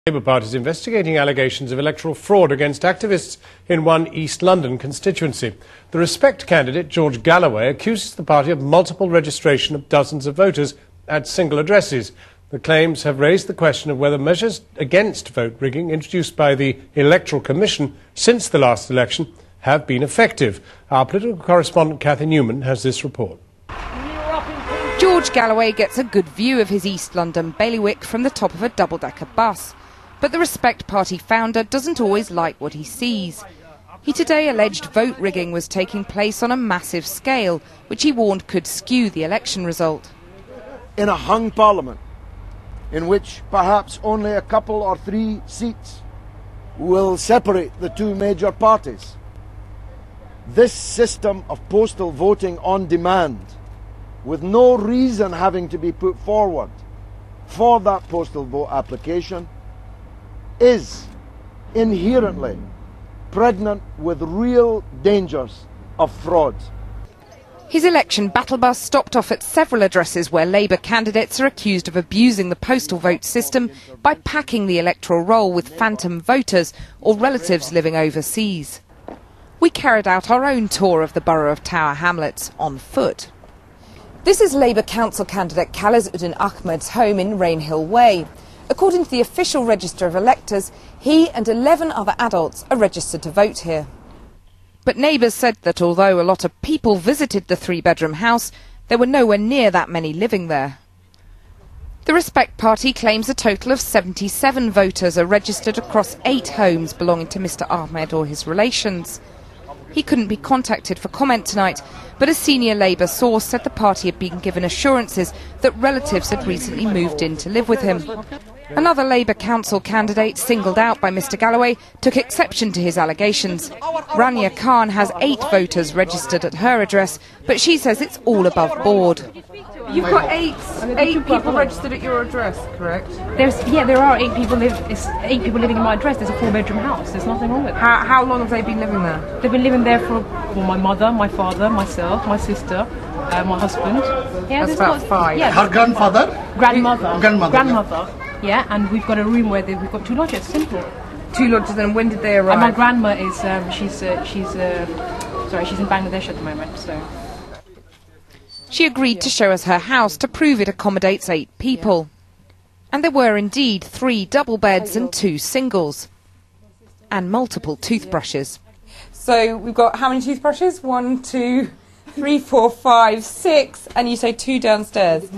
Labour Party is investigating allegations of electoral fraud against activists in one East London constituency. The Respect candidate, George Galloway, accuses the party of multiple registration of dozens of voters at single addresses. The claims have raised the question of whether measures against vote rigging introduced by the Electoral Commission since the last election have been effective. Our political correspondent Cathy Newman has this report. George Galloway gets a good view of his East London bailiwick from the top of a double-decker bus. But the Respect Party founder doesn't always like what he sees. He today alleged vote rigging was taking place on a massive scale, which he warned could skew the election result. In a hung parliament, in which perhaps only a couple or three seats will separate the two major parties, this system of postal voting on demand, with no reason having to be put forward for that postal vote application, is inherently pregnant with real dangers of fraud. His election battlebus stopped off at several addresses where Labour candidates are accused of abusing the postal vote system by packing the electoral roll with phantom voters or relatives living overseas. We carried out our own tour of the borough of Tower Hamlets on foot. This is Labour council candidate Khalid Ahmed's home in Rainhill Way. According to the official register of electors, he and 11 other adults are registered to vote here. But neighbours said that although a lot of people visited the three-bedroom house, there were nowhere near that many living there. The Respect Party claims a total of 77 voters are registered across 8 homes belonging to Mr Ahmed or his relations. He couldn't be contacted for comment tonight, but a senior Labour source said the party had been given assurances that relatives had recently moved in to live with him. Another Labour council candidate, singled out by Mr Galloway, took exception to his allegations. Rania Khan has 8 voters registered at her address, but she says it's all above board. You've got eight people registered at your address, correct? There are 8 people living in my address. There's a 4-bedroom house. There's nothing wrong with it. How long have they been living there? They've been living there for my mother, my father, myself, my sister, my husband. Yeah, that's about 5. Yeah, her grandfather? Grandmother. Yeah, and we've got a room where we've got 2 lodgers. Simple. 2 lodgers. And when did they arrive? And my grandma is she's in Bangladesh at the moment. So she agreed to show us her house to prove it accommodates 8 people. And there were indeed 3 double beds and 2 singles. And multiple toothbrushes. So we've got how many toothbrushes? 1, 2, 3, 4, 5, 6. And you say 2 downstairs.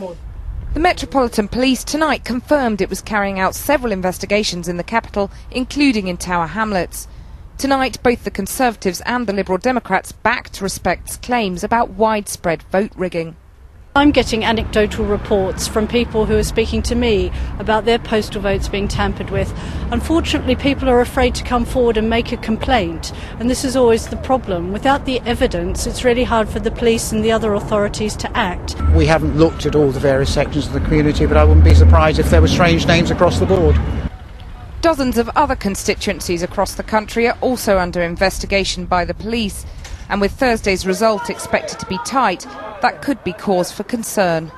The Metropolitan Police tonight confirmed it was carrying out several investigations in the capital, including in Tower Hamlets. Tonight, both the Conservatives and the Liberal Democrats backed Respect's claims about widespread vote rigging. I'm getting anecdotal reports from people who are speaking to me about their postal votes being tampered with. Unfortunately, people are afraid to come forward and make a complaint, and this is always the problem. Without the evidence, it's really hard for the police and the other authorities to act. We haven't looked at all the various sections of the community, but I wouldn't be surprised if there were strange names across the board. Dozens of other constituencies across the country are also under investigation by the police, and with Thursday's result expected to be tight, that could be cause for concern.